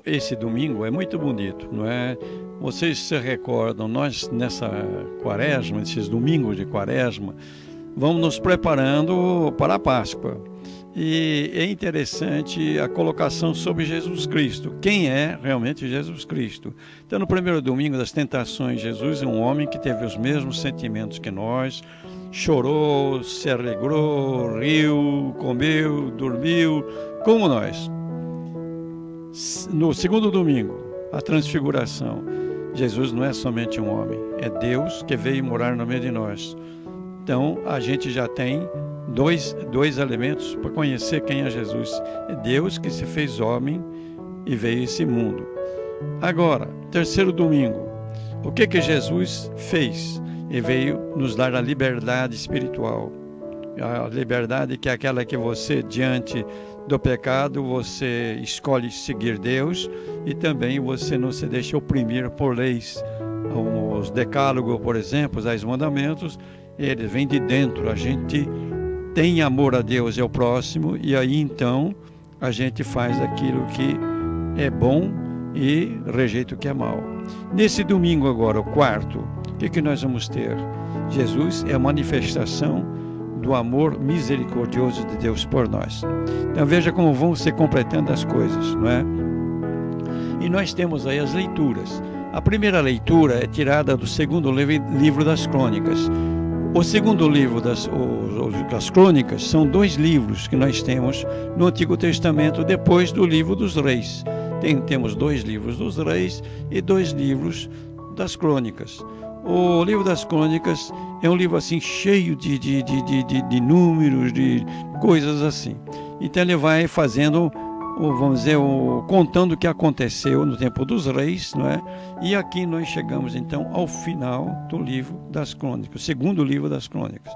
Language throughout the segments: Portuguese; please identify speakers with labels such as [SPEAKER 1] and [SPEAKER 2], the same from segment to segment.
[SPEAKER 1] esse domingo é muito bonito, não é? Vocês se recordam, nós nessa quaresma, esses domingos de quaresma, vamos nos preparando para a Páscoa. E é interessante a colocação sobre Jesus Cristo. Quem é realmente Jesus Cristo? Então, no primeiro domingo das tentações, Jesus é um homem que teve os mesmos sentimentos que nós, chorou, se alegrou, riu, comeu, dormiu, como nós. No segundo domingo, a transfiguração, Jesus não é somente um homem, é Deus que veio morar no meio de nós. Então, a gente já tem dois elementos para conhecer quem é Jesus. É Deus que se fez homem e veio a esse mundo. Agora, terceiro domingo, o que Jesus fez? Ele veio nos dar a liberdade espiritual. A liberdade que é aquela que você, diante do pecado, você escolhe seguir Deus e também você não se deixa oprimir por leis. Os decálogos, por exemplo, os 10 mandamentos, eles vêm de dentro. A gente tem amor a Deus e ao próximo, e aí então a gente faz aquilo que é bom e rejeita o que é mal. Nesse domingo agora, o quarto, o que nós vamos ter? Jesus é a manifestação do amor misericordioso de Deus por nós. Então veja como vão se completando as coisas, não é? E nós temos aí as leituras. A primeira leitura é tirada do segundo livro das Crônicas. O segundo livro das Crônicas são 2 livros que nós temos no Antigo Testamento, depois do livro dos Reis. Temos 2 livros dos Reis e 2 livros das Crônicas. O livro das Crônicas é um livro assim cheio de números, de coisas assim. Então ele vai fazendo, vamos dizer, contando o que aconteceu no tempo dos reis, não é? E aqui nós chegamos então ao final do livro das Crônicas, segundo livro das Crônicas.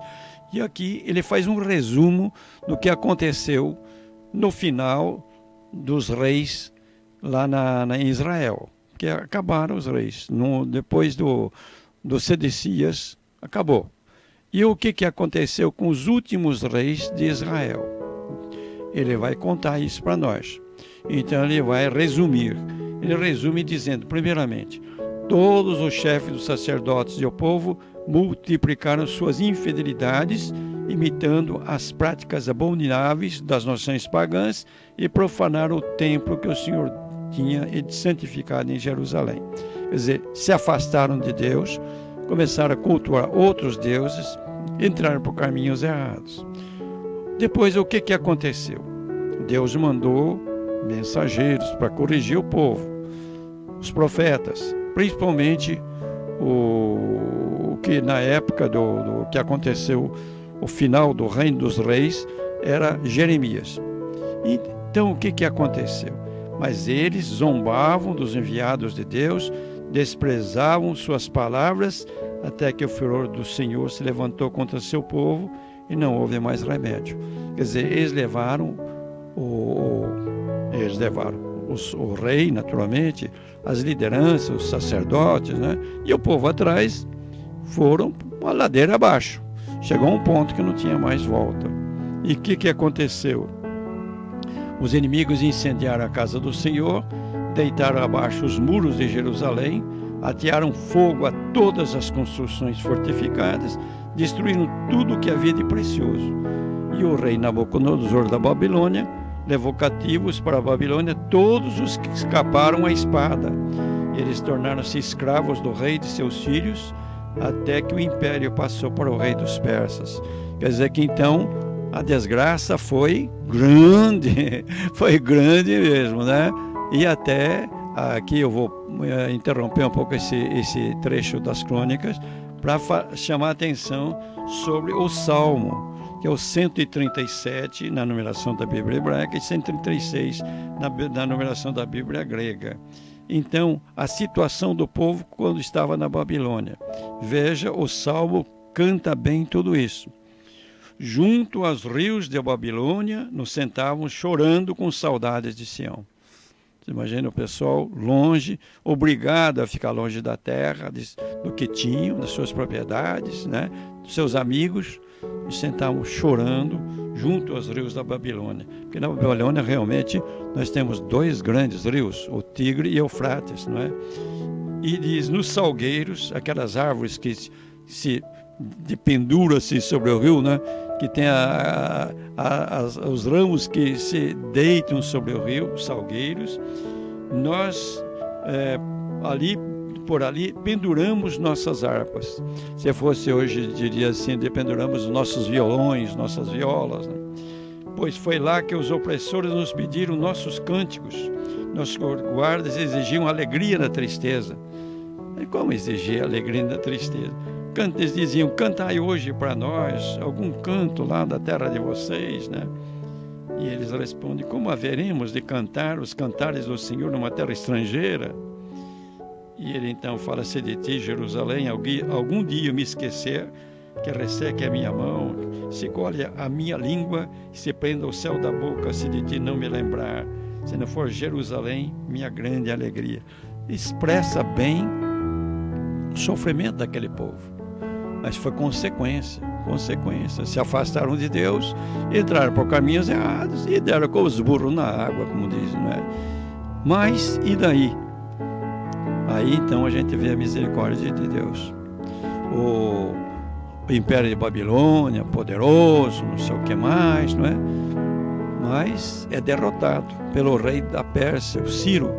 [SPEAKER 1] E aqui ele faz um resumo do que aconteceu no final dos reis lá em Israel, que acabaram os reis. Depois do Sedecias, acabou. E o que aconteceu com os últimos reis de Israel? Ele vai contar isso para nós. Então ele vai resumir. Ele resume dizendo, primeiramente, todos os chefes dos sacerdotes e o povo multiplicaram suas infidelidades, imitando as práticas abomináveis das nações pagãs, e profanaram o templo que o Senhor tinha santificado em Jerusalém. Quer dizer, se afastaram de Deus, começaram a cultuar outros deuses, entraram por caminhos errados. Depois, o que aconteceu? Deus mandou mensageiros para corrigir o povo, os profetas, principalmente o que na época do que aconteceu, o final do reino dos reis, era Jeremias. Então, o que aconteceu? Mas eles zombavam dos enviados de Deus, desprezavam suas palavras, até que o furor do Senhor se levantou contra seu povo e não houve mais remédio. Quer dizer, eles levaram o rei, naturalmente, as lideranças, os sacerdotes, né? E o povo atrás foram uma ladeira abaixo. Chegou a um ponto que não tinha mais volta. E o que aconteceu? Os inimigos incendiaram a casa do Senhor, deitaram abaixo os muros de Jerusalém, atearam fogo a todas as construções fortificadas, destruíram tudo o que havia de precioso. E o rei Nabucodonosor da Babilônia levou cativos para a Babilônia todos os que escaparam à espada. Eles tornaram-se escravos do rei e de seus filhos, até que o império passou para o rei dos persas. Quer dizer que então a desgraça foi grande, foi grande mesmo, né? E até aqui eu vou interromper um pouco esse trecho das crônicas para chamar a atenção sobre o Salmo, que é o 137 na numeração da Bíblia hebraica e 136 na numeração da Bíblia grega. Então, a situação do povo quando estava na Babilônia. Veja, o Salmo canta bem tudo isso. Junto aos rios de Babilônia, nos sentávamos chorando com saudades de Sião. Você imagina o pessoal longe, obrigado a ficar longe da terra, do que tinham, das suas propriedades, né, dos seus amigos, e sentávamos chorando junto aos rios da Babilônia. Porque na Babilônia realmente nós temos 2 grandes rios, o Tigre e o Eufrates, não é? E diz, nos salgueiros, aquelas árvores que se pendura-se sobre o rio, né? Que tem os ramos que se deitam sobre o rio, os salgueiros, nós por ali penduramos nossas harpas. Se fosse hoje, diria assim, penduramos nossos violões, nossas violas, né? Pois foi lá que os opressores nos pediram nossos cânticos. Nossos guardas exigiam alegria na tristeza. E como exigir alegria na tristeza? Eles diziam, cantai hoje para nós algum canto lá da terra de vocês, né? E eles respondem, como haveremos de cantar os cantares do Senhor numa terra estrangeira? E ele então fala, se de ti, Jerusalém, algum dia eu me esquecer, que resseque a minha mão, se colhe a minha língua, se prenda o céu da boca, se de ti não me lembrar, se não for Jerusalém, minha grande alegria. Expressa bem o sofrimento daquele povo, mas foi consequência. Se afastaram de Deus, entraram por caminhos errados e deram com os burros na água, como dizem, não é? Mas, e daí? Aí então a gente vê a misericórdia de Deus. O Império de Babilônia, poderoso, não sei o que mais, não é? Mas é derrotado pelo rei da Pérsia, o Ciro.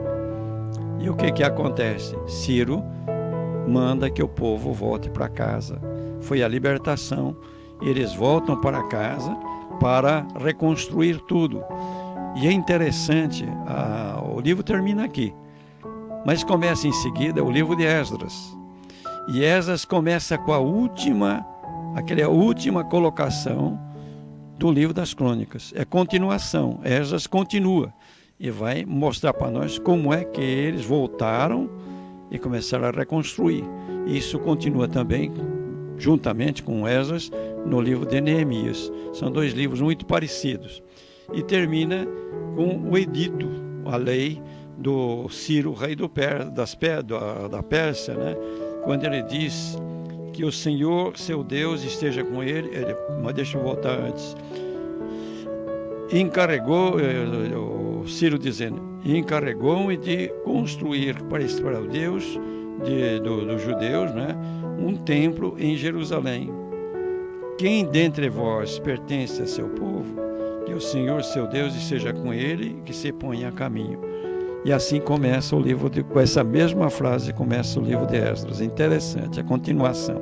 [SPEAKER 1] E o que acontece? Ciro manda que o povo volte para casa. Foi a libertação. Eles voltam para casa para reconstruir tudo. E é interessante, o livro termina aqui, mas começa em seguida o livro de Esdras. E Esdras começa com aquela última colocação do livro das Crônicas. É continuação. Esdras continua e vai mostrar para nós como é que eles voltaram e começaram a reconstruir. Isso continua também, juntamente com Esdras, no livro de Neemias. São 2 livros muito parecidos. E termina com o edito, a lei do Ciro, rei da Pérsia, né? Quando ele diz que o Senhor, seu Deus, esteja com ele, mas deixa eu voltar antes. Encarregou, o Ciro dizendo, encarregou-me de construir para o Deus dos judeus, né, um templo em Jerusalém. Quem dentre vós pertence a seu povo, que o Senhor, seu Deus, esteja com ele e que se ponha a caminho. E assim começa o livro, com essa mesma frase começa o livro de Esdras. Interessante, a continuação.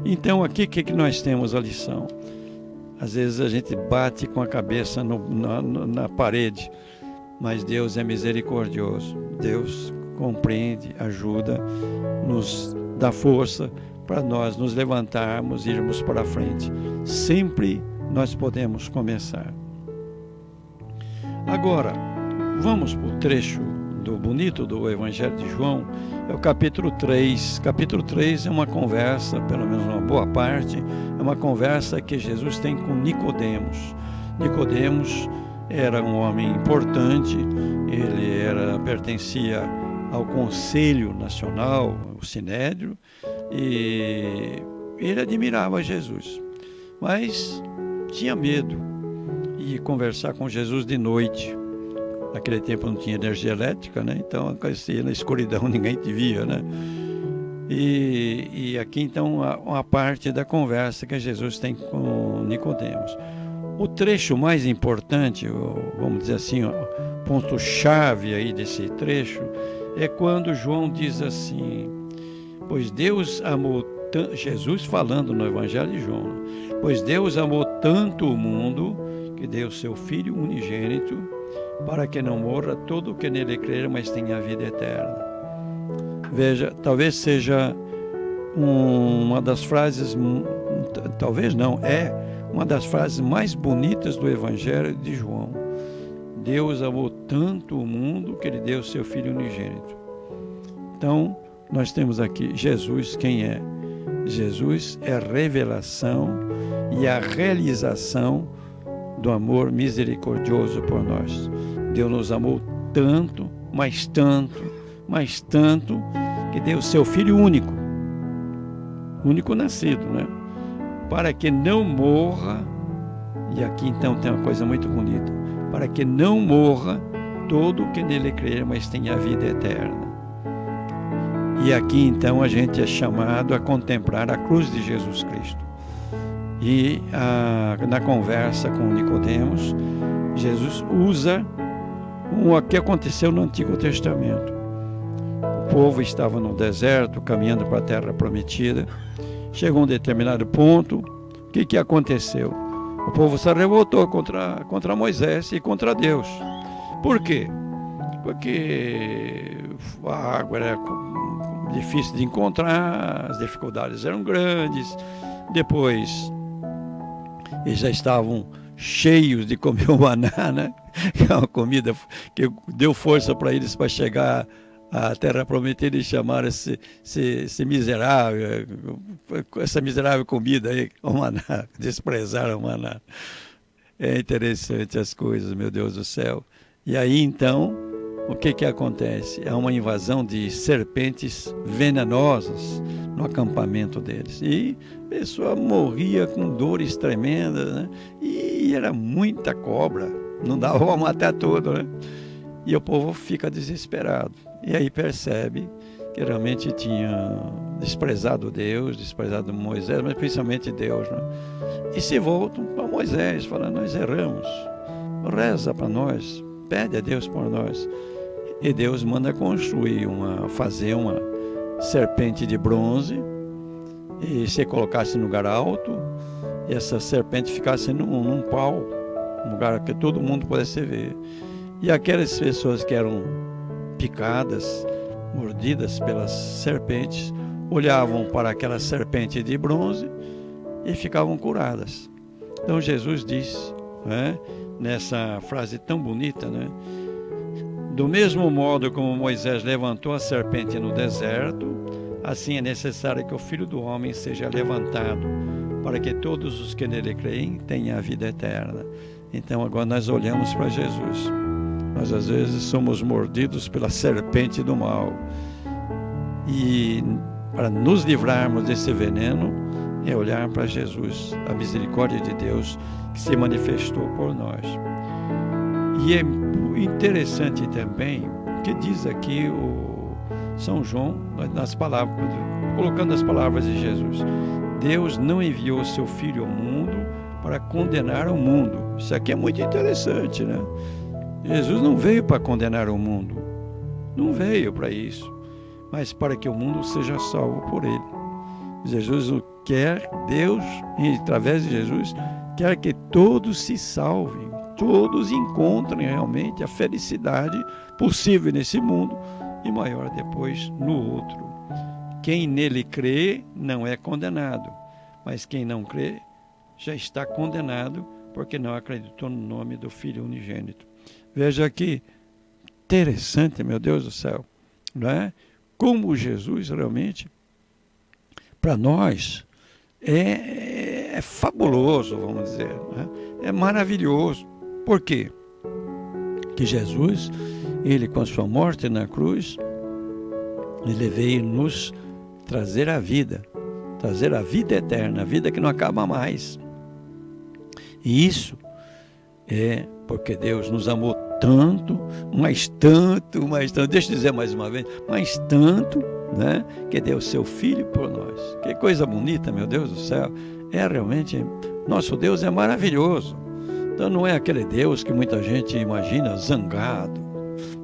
[SPEAKER 1] Então aqui o que nós temos a lição? Às vezes a gente bate com a cabeça na parede, mas Deus é misericordioso. Deus compreende, ajuda, nos dá força para nós nos levantarmos e irmos para frente. Sempre nós podemos começar. Agora, vamos para o trecho bonito do Evangelho de João, é o capítulo 3. Capítulo 3 é uma conversa, pelo menos uma boa parte, é uma conversa que Jesus tem com Nicodemos. Nicodemos era um homem importante, ele pertencia ao Conselho Nacional, o Sinédrio, e ele admirava Jesus, mas tinha medo de conversar com Jesus de noite. Naquele tempo não tinha energia elétrica, né? Então, na escuridão ninguém te via, né? E aqui, então, uma parte da conversa que Jesus tem com Nicodemos. O trecho mais importante, vamos dizer assim, o ponto-chave aí desse trecho, é quando João diz assim, pois Deus amou tanto, Jesus falando no Evangelho de João, pois Deus amou tanto o mundo que deu seu Filho unigênito, para que não morra todo o que nele crer, mas tenha a vida eterna. Veja, talvez seja uma das frases, talvez não, é uma das frases mais bonitas do Evangelho de João. Deus amou tanto o mundo que ele deu seu Filho unigênito. Então, nós temos aqui Jesus, quem é? Jesus é a revelação e a realização do amor misericordioso por nós. Deus nos amou tanto, mas tanto, mas tanto, que deu o seu Filho único nascido, né? Para que não morra, E aqui então tem uma coisa muito bonita: para que não morra todo o que nele crer, mas tenha a vida eterna. E aqui então a gente é chamado a contemplar a cruz de Jesus Cristo. E na conversa com Nicodemos, Jesus usa o que aconteceu no Antigo Testamento. O povo estava no deserto, caminhando para a terra prometida. Chegou um determinado ponto, o que aconteceu? O povo se revoltou contra Moisés e contra Deus. Por quê? Porque a água era difícil de encontrar, as dificuldades eram grandes. Depois, eles já estavam cheios de comer o maná, né? Que é uma comida que deu força para eles para chegar à terra prometida e chamaram esse miserável, essa miserável comida aí, o maná, desprezaram o maná. É interessante as coisas, meu Deus do céu. E aí então, o que acontece? É uma invasão de serpentes venenosas no acampamento deles. E a pessoa morria com dores tremendas, né? E era muita cobra, não dava para matar tudo, né? E o povo fica desesperado. E aí percebe que realmente tinha desprezado Deus, desprezado Moisés, mas principalmente Deus, né? E se voltam para Moisés, falando: nós erramos, reza para nós, pede a Deus por nós. E Deus manda construir fazer uma serpente de bronze, e se colocasse no lugar alto, e essa serpente ficasse num pau, um lugar que todo mundo pudesse ver. E aquelas pessoas que eram picadas, mordidas pelas serpentes, olhavam para aquela serpente de bronze e ficavam curadas. Então Jesus diz, né, nessa frase tão bonita, né? Do mesmo modo como Moisés levantou a serpente no deserto, assim é necessário que o Filho do Homem seja levantado, para que todos os que nele creem tenham a vida eterna. Então agora nós olhamos para Jesus. Nós às vezes somos mordidos pela serpente do mal. E para nos livrarmos desse veneno, é olhar para Jesus, a misericórdia de Deus que se manifestou por nós. E é interessante também que diz aqui o São João, nas palavras, colocando as palavras de Jesus: Deus não enviou seu Filho ao mundo para condenar o mundo. Isso aqui é muito interessante, né? Jesus não veio para condenar o mundo, não veio para isso, mas para que o mundo seja salvo por ele. Jesus quer, Deus, através de Jesus, quer que todos se salvem, todos encontrem realmente a felicidade possível nesse mundo e maior depois no outro. Quem nele crê não é condenado, mas quem não crê já está condenado porque não acreditou no nome do Filho unigênito. Veja que interessante, meu Deus do céu, não é? Como Jesus realmente, para nós, é fabuloso, vamos dizer, né? É maravilhoso. Por quê? Que Jesus, ele com a sua morte na cruz, ele veio nos trazer a vida eterna, a vida que não acaba mais. E isso é porque Deus nos amou tanto, mas tanto, deixa eu dizer mais uma vez, mas tanto, né, que deu seu Filho por nós. Que coisa bonita, meu Deus do céu. É realmente, nosso Deus é maravilhoso. Então não é aquele Deus que muita gente imagina zangado,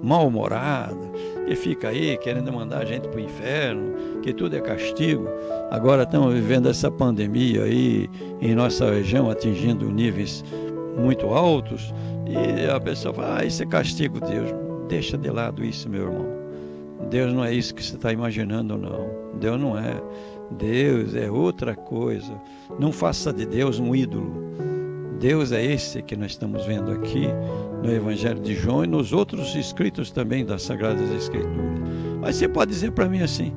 [SPEAKER 1] mal-humorado, que fica aí querendo mandar a gente para o inferno, que tudo é castigo. Agora estamos vivendo essa pandemia aí em nossa região, atingindo níveis muito altos, e a pessoa fala: isso é castigo, Deus. Deixa de lado isso, meu irmão. Deus não é isso que você está imaginando, não. Deus não é. Deus é outra coisa. Não faça de Deus um ídolo. Deus é esse que nós estamos vendo aqui no Evangelho de João e nos outros escritos também das Sagradas Escrituras. Mas você pode dizer para mim assim: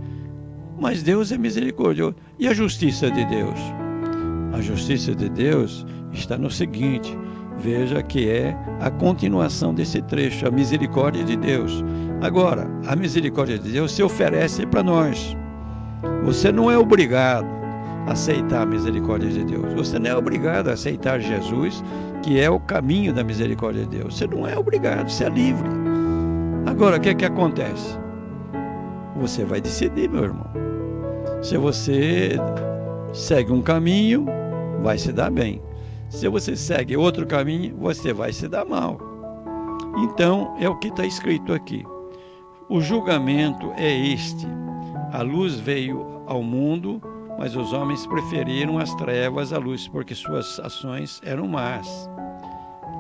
[SPEAKER 1] mas Deus é misericordioso. E a justiça de Deus? A justiça de Deus está no seguinte: veja que é a continuação desse trecho, a misericórdia de Deus. Agora, a misericórdia de Deus se oferece para nós. Você não é obrigado. aceitar a misericórdia de Deus. Você não é obrigado a aceitar Jesus, que é o caminho da misericórdia de Deus. Você não é obrigado, você é livre. Agora, o que é que acontece? Você vai decidir, meu irmão. Se você segue um caminho, vai se dar bem. Se você segue outro caminho, você vai se dar mal. Então, é o que está escrito aqui. O julgamento é este. A luz veio ao mundo, mas os homens preferiram as trevas à luz, porque suas ações eram más.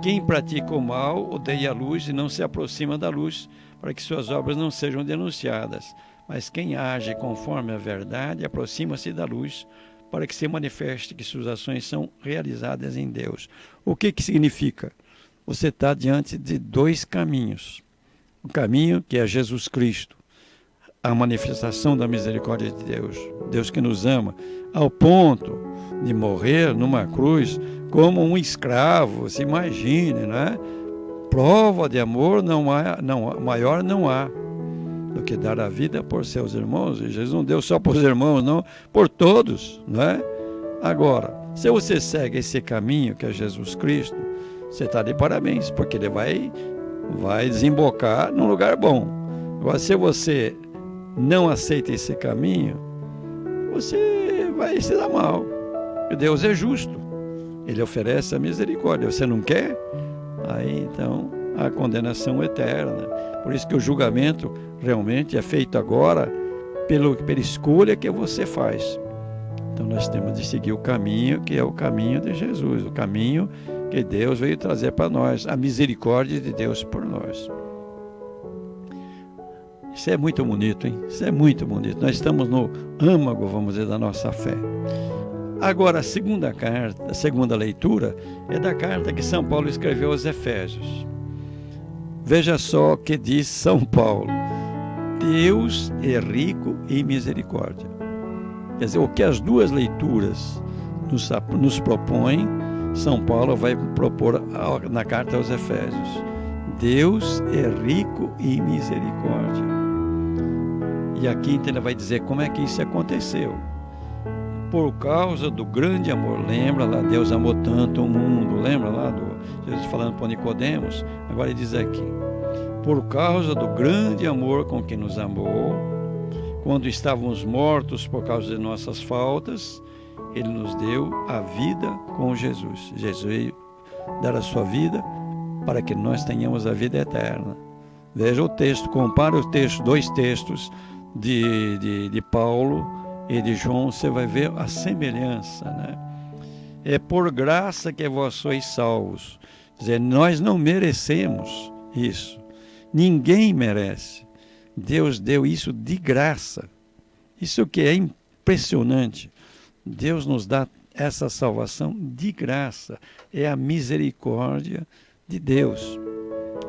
[SPEAKER 1] Quem pratica o mal odeia a luz e não se aproxima da luz, para que suas obras não sejam denunciadas. Mas quem age conforme a verdade aproxima-se da luz, para que se manifeste que suas ações são realizadas em Deus. O que significa? Você está diante de dois caminhos. O caminho que é Jesus Cristo, a manifestação da misericórdia de Deus, Deus que nos ama, ao ponto de morrer numa cruz como um escravo, se imagine, né? Prova de amor maior não há do que dar a vida por seus irmãos. E Jesus não deu só por os irmãos, não, por todos, né? Agora, se você segue esse caminho que é Jesus Cristo, você está de parabéns, porque ele vai desembocar num lugar bom. Agora, se você não aceita esse caminho, você vai se dar mal. Porque Deus é justo. Ele oferece a misericórdia. Você não quer? Aí, então, a condenação eterna. Por isso que o julgamento realmente é feito agora pela escolha que você faz. Então, nós temos de seguir o caminho que é o caminho de Jesus, o caminho que Deus veio trazer para nós, a misericórdia de Deus por nós. Isso é muito bonito, hein? Isso é muito bonito. Nós estamos no âmago, vamos dizer, da nossa fé. Agora, a segunda leitura é da carta que São Paulo escreveu aos Efésios. Veja só o que diz São Paulo. Deus é rico em misericórdia. Quer dizer, o que as duas leituras nos propõem, São Paulo vai propor na carta aos Efésios. Deus é rico em misericórdia. E aqui então ele vai dizer como é que isso aconteceu. Por causa do grande amor. Lembra lá, Deus amou tanto o mundo. Lembra lá do Jesus falando para Nicodemos? Agora ele diz aqui. Por causa do grande amor com que nos amou, quando estávamos mortos por causa de nossas faltas, ele nos deu a vida com Jesus. Jesus veio dar a sua vida para que nós tenhamos a vida eterna. Veja o texto, compara os textos, dois textos de Paulo e de João, você vai ver a semelhança, né? É por graça que vós sois salvos. Quer dizer, nós não merecemos isso. Ninguém merece. Deus deu isso de graça. Isso que é impressionante. Deus nos dá essa salvação de graça. É a misericórdia de Deus.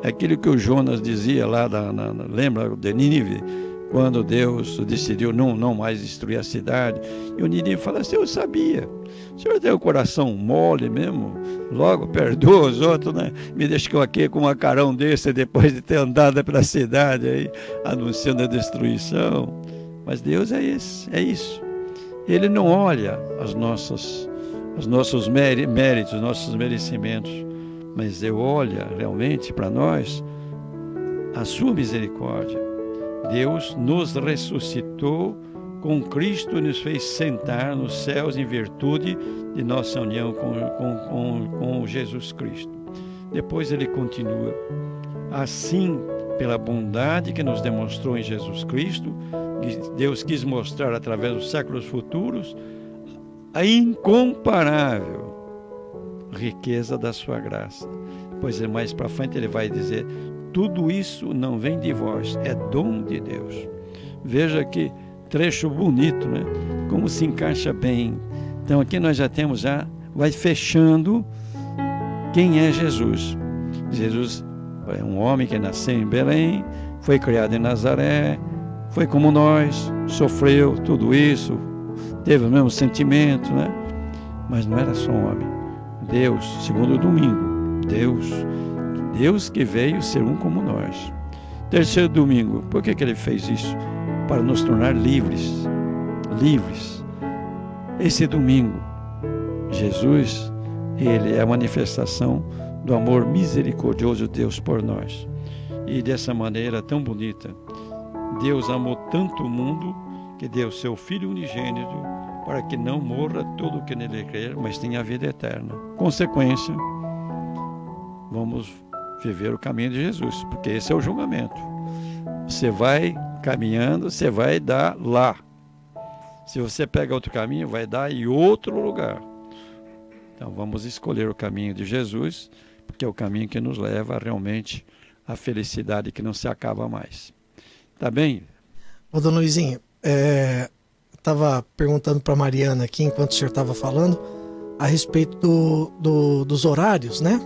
[SPEAKER 1] É aquilo que o Jonas dizia lá, lembra de Nínive? Quando Deus decidiu não mais destruir a cidade. E o Nínive fala assim, eu sabia. O senhor tem o coração mole mesmo, logo perdoa os outros, né? Me deixou aqui com um macarrão desse depois de ter andado pela cidade aí, anunciando a destruição. Mas Deus é isso. Ele não olha os nossos méritos, nossos merecimentos, mas Ele olha realmente para nós a sua misericórdia. Deus nos ressuscitou com Cristo e nos fez sentar nos céus em virtude de nossa união com Jesus Cristo. Depois ele continua. Assim, pela bondade que nos demonstrou em Jesus Cristo, Deus quis mostrar através dos séculos futuros a incomparável riqueza da sua graça. Depois, mais para frente, ele vai dizer, tudo isso não vem de vós, é dom de Deus. Veja que trecho bonito, né? Como se encaixa bem. Então aqui nós vai fechando quem é Jesus. Jesus é um homem que nasceu em Belém, foi criado em Nazaré, foi como nós, sofreu tudo isso, teve os mesmos sentimentos, né? Mas não era só um homem. Deus, segundo o domingo, Deus que veio ser um como nós. Terceiro domingo, por que ele fez isso? Para nos tornar livres. Esse domingo, Jesus, ele é a manifestação do amor misericordioso de Deus por nós. E dessa maneira tão bonita, Deus amou tanto o mundo que deu seu Filho unigênito para que não morra todo o que nele crer, mas tenha a vida eterna. Consequência, vamos viver o caminho de Jesus, porque esse é o julgamento. Você vai caminhando, você vai dar lá. Se você pega outro caminho, vai dar em outro lugar. Então vamos escolher o caminho de Jesus, porque é o caminho que nos leva realmente à felicidade que não se acaba mais. Tá bem?
[SPEAKER 2] Ô, dona Luizinho, eu estava perguntando para a Mariana aqui, enquanto o senhor estava falando, a respeito dos horários, né?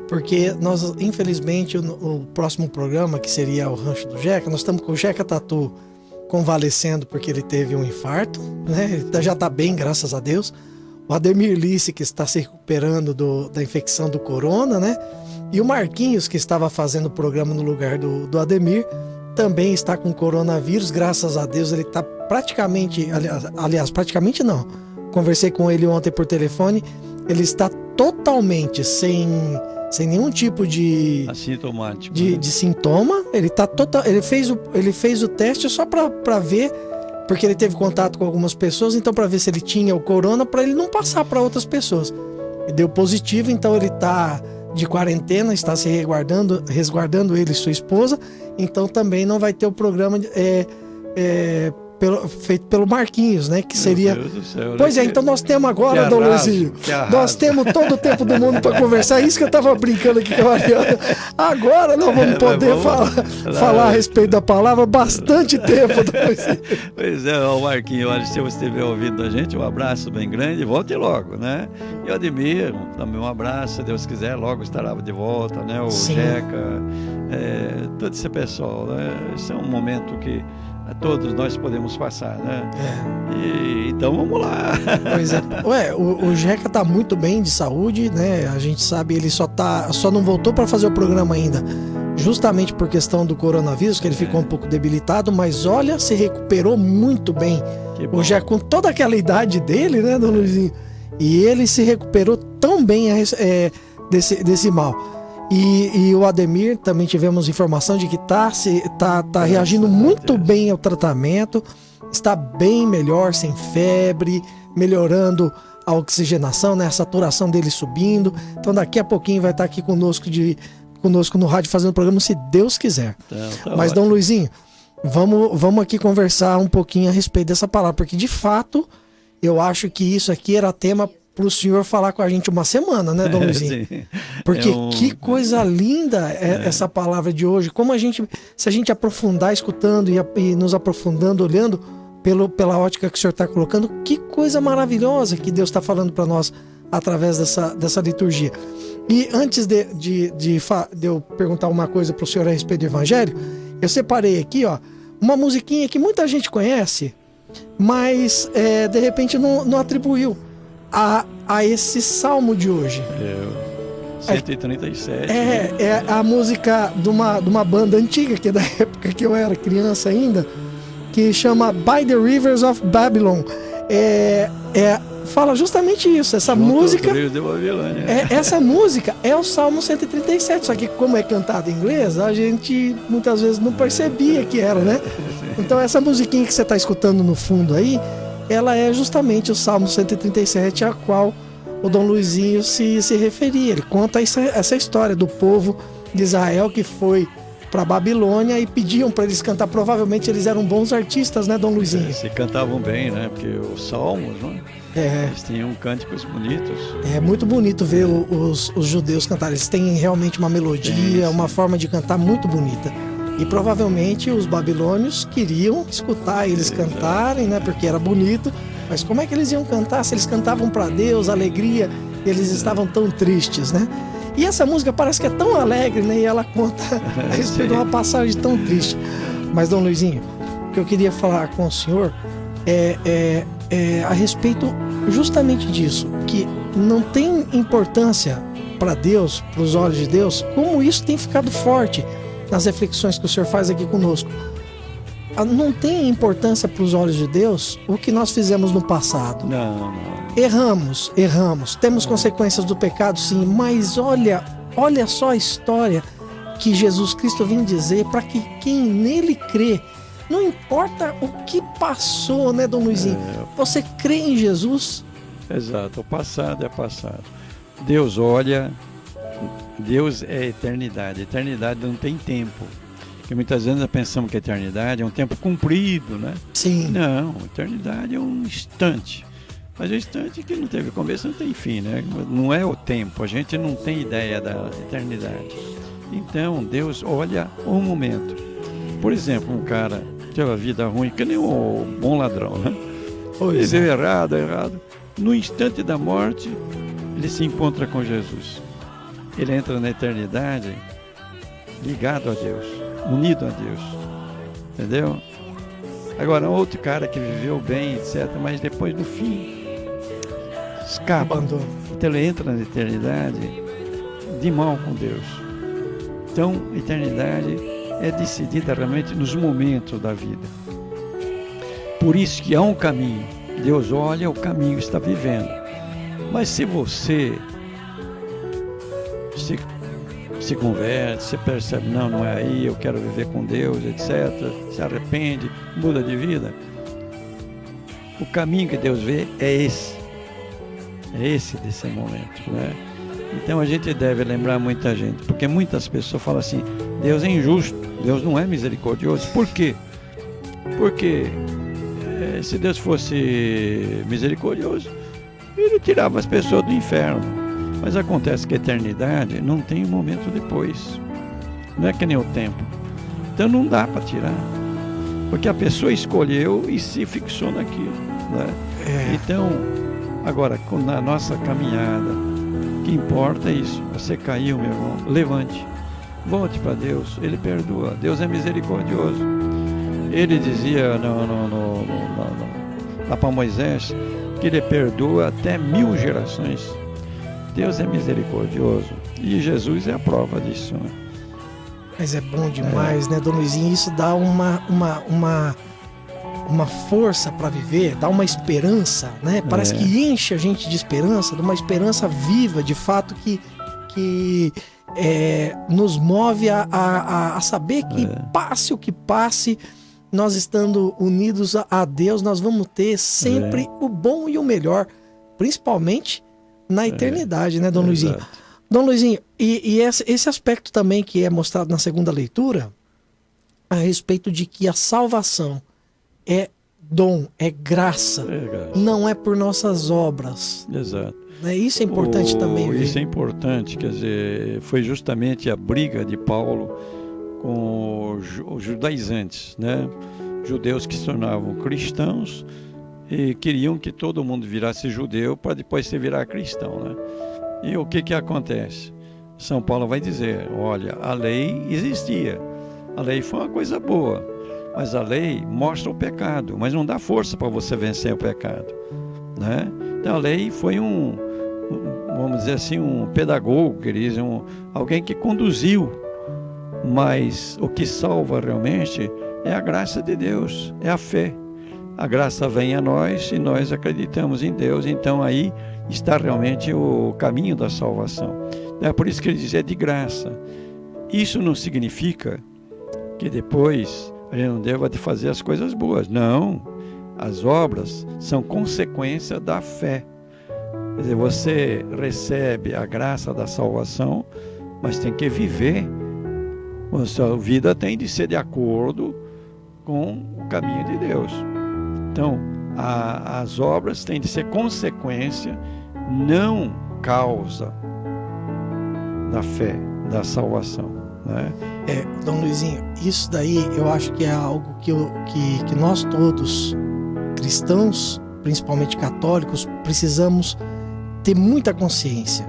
[SPEAKER 2] Porque nós, infelizmente, o próximo programa, que seria o Rancho do Jeca, nós estamos com o Jeca Tatu convalescendo porque ele teve um infarto, né? Ele já está bem, graças a Deus. O Ademir Lice, que está se recuperando da infecção do corona, né? E o Marquinhos, que estava fazendo o programa no lugar do Ademir, também está com coronavírus, graças a Deus. Ele está praticamente, aliás, praticamente não. Conversei com ele ontem por telefone, ele está totalmente sem nenhum tipo de
[SPEAKER 1] assintomático,
[SPEAKER 2] de sintoma. Ele fez o teste só para ver, porque ele teve contato com algumas pessoas, então para ver se ele tinha o corona, para ele não passar para outras pessoas. E deu positivo, então ele está de quarentena, está se resguardando ele e sua esposa, então também não vai ter o programa feito pelo Marquinhos, né? Que seria.
[SPEAKER 1] Meu Deus do céu,
[SPEAKER 2] pois é, então nós temos agora, Dom Luizinho. Nós temos todo o tempo do mundo para conversar. Isso que eu estava brincando aqui com a Mariana. Agora nós vamos poder falar a respeito da palavra bastante tempo, Dom Luizinho.
[SPEAKER 1] Pois é, o Marquinhos, olha, se você estiver ouvindo a gente, um abraço bem grande, volte logo, né? E o Ademir, também um abraço, se Deus quiser, logo estará de volta, né? O
[SPEAKER 2] Sim.
[SPEAKER 1] Jeca, todo esse pessoal, né? Esse é um momento que todos nós podemos passar, né? Então vamos lá.
[SPEAKER 2] Pois é. O Jeca tá muito bem de saúde, né? A gente sabe, ele só não voltou para fazer o programa ainda, justamente por questão do coronavírus, que ele ficou um pouco debilitado, mas olha, se recuperou muito bem. O Jeca, com toda aquela idade dele, né, Dom Luizinho? E ele se recuperou tão bem desse mal. E o Ademir, também tivemos informação de que tá reagindo muito bem ao tratamento, está bem melhor, sem febre, melhorando a oxigenação, né, a saturação dele subindo. Então daqui a pouquinho vai estar aqui conosco no rádio fazendo o programa, se Deus quiser. Mas, Dom Luizinho, vamos aqui conversar um pouquinho a respeito dessa palavra, porque de fato eu acho que isso aqui era tema para o senhor falar com a gente uma semana, né, Dom Luizinho? Porque que coisa linda essa palavra de hoje. Como se a gente aprofundar escutando e nos aprofundando, olhando pela ótica que o senhor está colocando, que coisa maravilhosa que Deus está falando para nós através dessa liturgia. E antes de eu perguntar uma coisa para o senhor a respeito do Evangelho, eu separei aqui, ó, uma musiquinha que muita gente conhece, mas de repente não atribuiu a esse salmo de hoje.
[SPEAKER 1] 137.
[SPEAKER 2] É a música de uma banda antiga, que é da época que eu era criança ainda, que chama By the Rivers of Babylon. Fala justamente isso. Essa música. Essa música é o Salmo 137, só que como é cantado em inglês, a gente muitas vezes não percebia que era, né? Então essa musiquinha que você está escutando no fundo aí, ela é justamente o Salmo 137, a qual o Dom Luizinho se referia. Ele conta essa história do povo de Israel que foi para a Babilônia e pediam para eles cantar. Provavelmente eles eram bons artistas, né, Dom Luizinho?
[SPEAKER 1] Se cantavam bem, né? Porque os salmos, né? Eles tinham cânticos bonitos.
[SPEAKER 2] É muito bonito ver os judeus cantarem. Eles têm realmente uma melodia, uma forma de cantar muito bonita. E provavelmente os babilônios queriam escutar eles cantarem, né? Porque era bonito. Mas como é que eles iam cantar se eles cantavam para Deus, alegria, e eles estavam tão tristes, né? E essa música parece que é tão alegre, né? E ela conta a respeito de uma passagem tão triste. Mas, Dom Luizinho, o que eu queria falar com o senhor é a respeito justamente disso, que não tem importância para Deus, para os olhos de Deus, como isso tem ficado forte nas reflexões que o senhor faz aqui conosco. não tem importância para os olhos de Deus o que nós fizemos no passado.
[SPEAKER 1] Não.
[SPEAKER 2] Erramos. Temos consequências do pecado, sim, mas olha só a história que Jesus Cristo vem dizer para que quem nele crê, não importa o que passou, né, Dom Luizinho? Você crê em Jesus?
[SPEAKER 1] Exato, o passado é passado. Deus olha, Deus é eternidade. Eternidade não tem tempo. Porque muitas vezes nós pensamos que a eternidade é um tempo comprido, né?
[SPEAKER 2] Sim.
[SPEAKER 1] Não, eternidade é um instante. Mas o instante que não teve começo não tem fim, né? Não é o tempo, a gente não tem ideia da eternidade. Então, Deus olha o momento. Por exemplo, um cara que teve a vida ruim, que nem um bom ladrão, né? Ele viu errado. No instante da morte, ele se encontra com Jesus. Ele entra na eternidade ligado a Deus, unido a Deus. Entendeu? Agora, outro cara que viveu bem, etc., mas depois, no fim, escapa. Então ele entra na eternidade de mal com Deus. Então, a eternidade é decidida realmente nos momentos da vida. Por isso que há um caminho. Deus olha o caminho que está vivendo. Mas se você se converte, você percebe, não é aí, eu quero viver com Deus, etc., se arrepende, muda de vida, o caminho que Deus vê é esse desse momento, né? Então a gente deve lembrar muita gente, porque muitas pessoas falam assim, Deus é injusto, Deus não é misericordioso. Por quê? Porque se Deus fosse misericordioso, ele tirava as pessoas do inferno. Mas acontece que a eternidade não tem um momento depois. Não é que nem o tempo. Então não dá para tirar. Porque a pessoa escolheu e se fixou naquilo, né? Então, agora, na nossa caminhada, o que importa é isso. Você caiu, meu irmão, levante. Volte para Deus, Ele perdoa. Deus é misericordioso. Ele dizia lá para Moisés que Ele perdoa até 1000 gerações. Deus é misericordioso e Jesus é a prova disso, né?
[SPEAKER 2] Mas é bom demais, né, Dom Luizinho? Isso dá uma força para viver, dá uma esperança, né? Parece que enche a gente de esperança, de uma esperança viva, de fato, que nos move a saber que passe o que passe, nós estando unidos a Deus, nós vamos ter sempre o bom e o melhor, principalmente na eternidade, né, Dom Luizinho? Dom Luizinho, e esse aspecto também que é mostrado na segunda leitura, a respeito de que a salvação é dom, é graça, não é por nossas obras.
[SPEAKER 1] Exato.
[SPEAKER 2] Isso é importante também.
[SPEAKER 1] Isso é importante, quer dizer, foi justamente a briga de Paulo com os judaizantes, né? Judeus que se tornavam cristãos e queriam que todo mundo virasse judeu para depois se virar cristão, né? E o que acontece? São Paulo vai dizer, olha, a lei existia, a lei foi uma coisa boa, mas a lei mostra o pecado, mas não dá força para você vencer o pecado, né? Então a lei foi vamos dizer assim, um pedagogo, alguém que conduziu, mas o que salva realmente é a graça de Deus, é a fé. A graça vem a nós e nós acreditamos em Deus, então aí está realmente o caminho da salvação. É por isso que ele diz, é de graça. Isso não significa que depois a gente não deva de fazer as coisas boas. Não, as obras são consequência da fé. Quer dizer, você recebe a graça da salvação, mas tem que viver. A sua vida tem de ser de acordo com o caminho de Deus. Então, as obras têm de ser consequência, não causa da fé, da salvação, né?
[SPEAKER 2] Dom Luizinho, isso daí eu acho que é algo que nós todos, cristãos, principalmente católicos, precisamos ter muita consciência.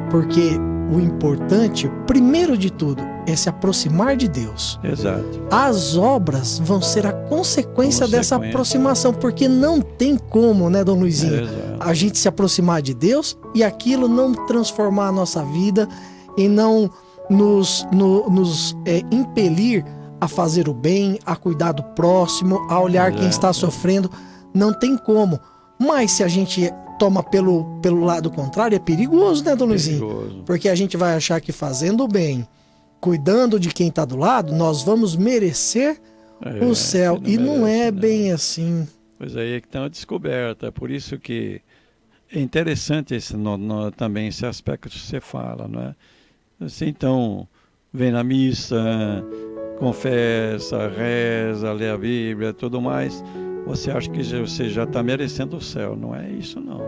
[SPEAKER 2] Porque o importante, primeiro de tudo, é se aproximar de Deus.
[SPEAKER 1] Exato.
[SPEAKER 2] As obras vão ser a consequência dessa aproximação, porque não tem como, né, Dom Luizinho, a gente se aproximar de Deus e aquilo não transformar a nossa vida e não nos impelir a fazer o bem, a cuidar do próximo, a olhar quem está sofrendo. Não tem como. Mas se a gente toma pelo lado contrário, é perigoso, né, Dom Luizinho?
[SPEAKER 1] Perigoso.
[SPEAKER 2] Porque a gente vai achar que fazendo o bem, cuidando de quem está do lado, nós vamos merecer o céu. E não é bem assim.
[SPEAKER 1] Pois aí é que está uma descoberta. Por isso que é interessante também esse aspecto que você fala, não é? Você então vem na missa, confessa, reza, lê a Bíblia, tudo mais. Você acha que você já está merecendo o céu. Não é isso, não.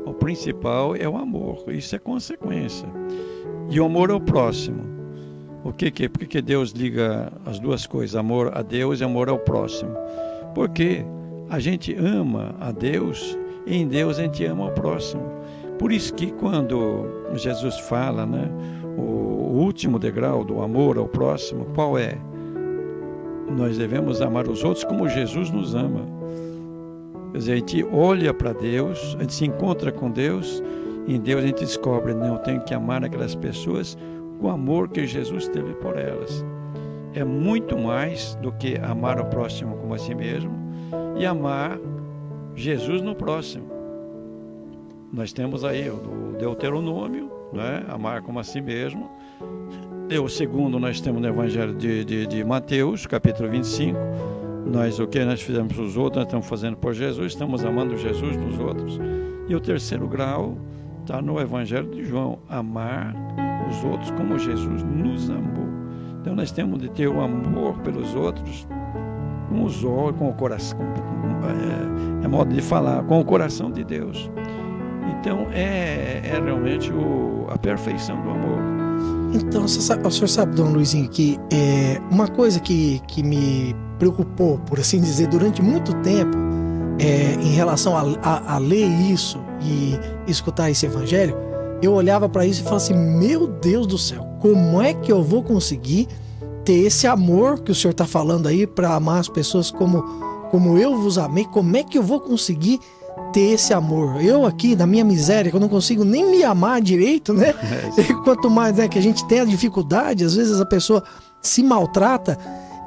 [SPEAKER 1] O principal é o amor. Isso é consequência. E o amor ao próximo. Por que Deus liga as duas coisas? Amor a Deus e amor ao próximo. Porque a gente ama a Deus e em Deus a gente ama o próximo. Por isso que quando Jesus fala, né, o último degrau do amor ao próximo, qual é? Nós devemos amar os outros como Jesus nos ama. Quer dizer, a gente olha para Deus, a gente se encontra com Deus, e em Deus a gente descobre, não, eu tenho que amar aquelas pessoas com o amor que Jesus teve por elas. É muito mais do que amar o próximo como a si mesmo e amar Jesus no próximo. Nós temos aí o Deuteronômio, né? Amar como a si mesmo. O segundo nós temos no Evangelho de Mateus, capítulo 25. O que nós fizemos para os outros, nós estamos fazendo por Jesus, estamos amando Jesus nos outros. E o terceiro grau está no Evangelho de João, amar os outros como Jesus nos amou. Então nós temos de ter o amor pelos outros com os olhos, com o coração, é modo de falar, com o coração de Deus. Então é realmente a perfeição do amor.
[SPEAKER 2] Então, o senhor sabe, Dom Luizinho, que uma coisa que me preocupou, por assim dizer, durante muito tempo, em relação a ler isso e escutar esse evangelho, eu olhava para isso e falava assim, meu Deus do céu, como é que eu vou conseguir ter esse amor que o senhor está falando aí para amar as pessoas como eu vos amei? Como é que eu vou conseguir ter esse amor? Eu aqui, na minha miséria, que eu não consigo nem me amar direito, né? E quanto mais, né, que a gente tem a dificuldade, às vezes a pessoa se maltrata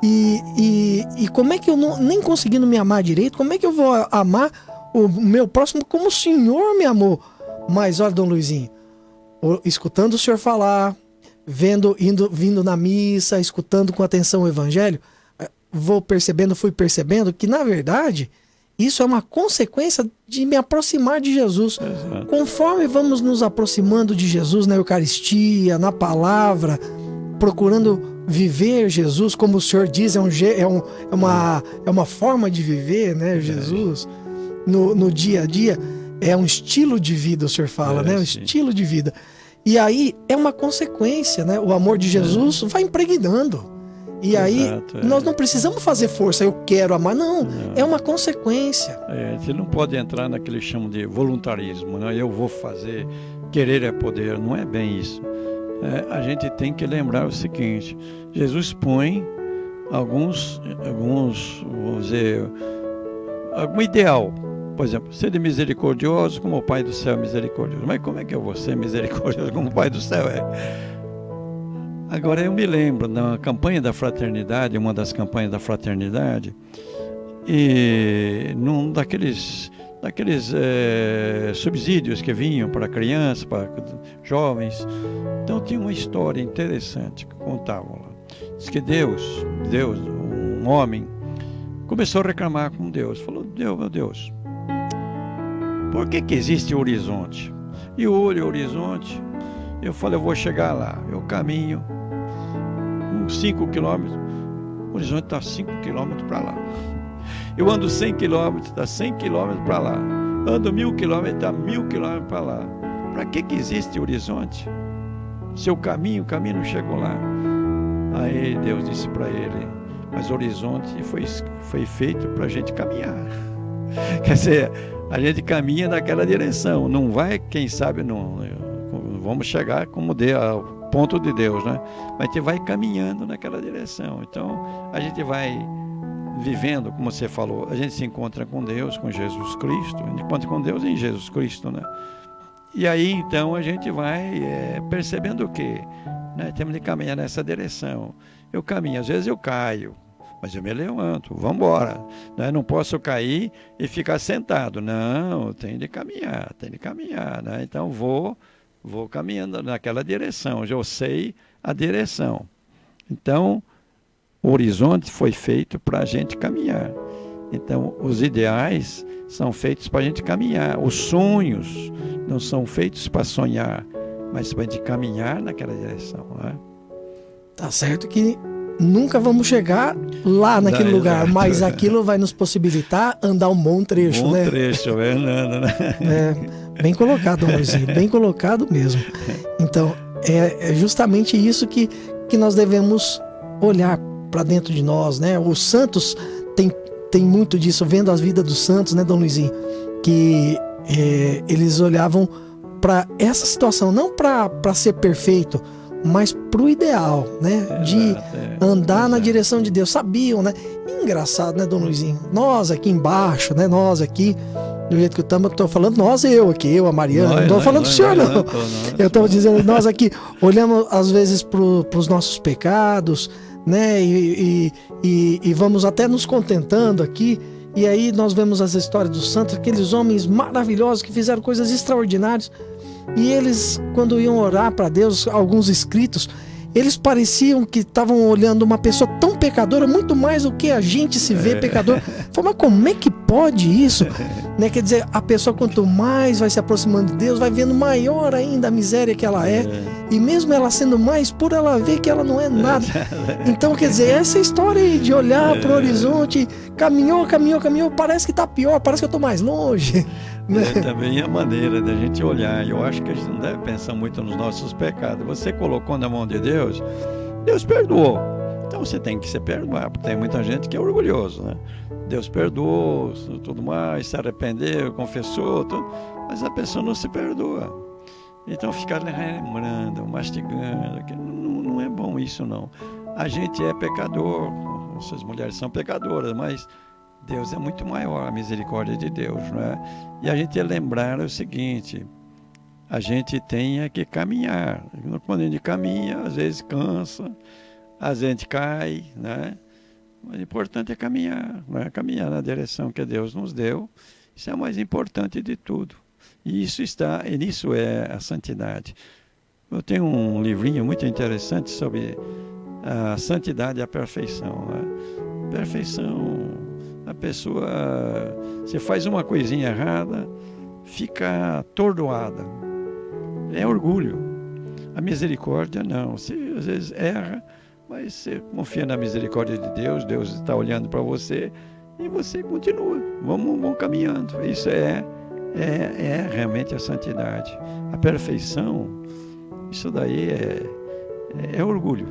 [SPEAKER 2] e como é que eu nem conseguindo me amar direito, como é que eu vou amar o meu próximo como o Senhor me amou? Mas olha, Dom Luizinho, escutando o senhor falar, vindo na missa, escutando com atenção o evangelho, fui percebendo que, na verdade, isso é uma consequência de me aproximar de Jesus.
[SPEAKER 1] Exato.
[SPEAKER 2] Conforme vamos nos aproximando de Jesus na Eucaristia, na palavra, procurando viver Jesus, como o senhor diz, é uma forma de viver, né, Jesus, no dia a dia, é um estilo de vida, o senhor fala, né, um estilo de vida. E aí é uma consequência, né, o amor de Jesus vai impregnando. E aí, nós não precisamos fazer força, eu quero amar, não. É uma consequência.
[SPEAKER 1] A gente não pode entrar naquele chamo de voluntarismo, né? Eu vou fazer, querer é poder, não é bem isso. A gente tem que lembrar o seguinte, Jesus põe alguns, vamos dizer, algum ideal. Por exemplo, ser misericordioso como o Pai do Céu é misericordioso. Mas como é que eu vou ser misericordioso como o Pai do Céu é? Agora, eu me lembro da campanha da fraternidade, uma das campanhas da fraternidade, e num daqueles subsídios que vinham para crianças, para jovens. Então, tinha uma história interessante que contavam lá. Diz que Deus, um homem, começou a reclamar com Deus. Falou, meu Deus, por que existe o horizonte? E olho o horizonte, eu falei, eu vou chegar lá. Eu caminho uns 5 quilômetros, o horizonte está 5 quilômetros para lá. Eu ando 100 quilômetros, está 100 quilômetros para lá. Ando 1000 quilômetros, está 1000 quilômetros para lá. Para que existe o horizonte? Seu caminho não chegou lá. Aí Deus disse para ele, mas o horizonte foi feito para a gente caminhar. Quer dizer, a gente caminha naquela direção. Não vai, quem sabe, não vamos chegar como ao ponto de Deus, né? Mas a gente vai caminhando naquela direção. Então, a gente vai vivendo, como você falou, a gente se encontra com Deus, com Jesus Cristo, a gente encontra com Deus em Jesus Cristo, né? E aí, então, a gente vai percebendo o quê? Temos de caminhar nessa direção. eu caminho. Às vezes eu caio, mas eu me levanto, vamos embora. Né? Não posso cair e ficar sentado. Não, tem de caminhar. Né? Então vou caminhando naquela direção. Eu sei a direção. Então, o horizonte foi feito para a gente caminhar. Então, os ideais são feitos para a gente caminhar. Os sonhos não são feitos para sonhar, mas para a gente caminhar naquela direção. Né?
[SPEAKER 2] Tá certo que nunca vamos chegar lá naquele lugar,
[SPEAKER 1] exato.
[SPEAKER 2] Mas aquilo vai nos possibilitar andar um bom trecho, né?
[SPEAKER 1] Bom trecho, andando, né?
[SPEAKER 2] Bem colocado, Moisinho, bem colocado mesmo. Então, é justamente isso que nós devemos olhar para dentro de nós, né? Os santos tem muito disso, vendo as vidas dos santos, né, Dom Luizinho? Que eles olhavam para essa situação, não para ser perfeito, mas para o ideal, né? De andar na direção de Deus. Sabiam, né? Engraçado, né, Dom Luizinho? Nós aqui embaixo, né? Nós aqui, do jeito que eu estou falando, eu, a Mariana, não estou falando do senhor, não. Eu estou dizendo, nós aqui olhamos às vezes para os nossos pecados, né? E vamos até nos contentando aqui. E aí nós vemos as histórias dos santos, aqueles homens maravilhosos que fizeram coisas extraordinárias. E eles, quando iam orar para Deus, alguns escritos, eles pareciam que estavam olhando uma pessoa tão pecadora, muito mais do que a gente se vê pecador. Falei, mas como é que pode isso? Né? Quer dizer, a pessoa quanto mais vai se aproximando de Deus, vai vendo maior ainda a miséria que ela é. E mesmo ela sendo mais pura, ela vê que ela não é nada. Então, quer dizer, essa história aí de olhar para o horizonte, caminhou, parece que está pior, parece que eu estou mais longe.
[SPEAKER 1] Também é a maneira da gente olhar. Eu acho que a gente não deve pensar muito nos nossos pecados. Você colocou na mão de Deus, Deus perdoou. Então você tem que se perdoar, porque tem muita gente que é orgulhoso, né? Deus perdoou, tudo mais, se arrependeu, confessou, tudo, mas a pessoa não se perdoa. Então ficar lembrando, mastigando, que não é bom isso, não. A gente é pecador, essas mulheres são pecadoras, mas Deus é muito maior, a misericórdia de Deus, não é? E a gente lembrar o seguinte, a gente tem que caminhar. Quando a gente caminha, às vezes cansa, às vezes a gente cai, né? Mas o importante é caminhar, não é? Caminhar na direção que Deus nos deu. Isso é o mais importante de tudo. E nisso é a santidade. Eu tenho um livrinho muito interessante sobre a santidade e a perfeição, né? Perfeição, a pessoa, você faz uma coisinha errada, fica atordoada. É orgulho. A misericórdia não. Você às vezes erra, mas você confia na misericórdia de Deus, Deus está olhando para você e você continua. Vamos caminhando. Isso é realmente a santidade. A perfeição, isso daí é orgulho,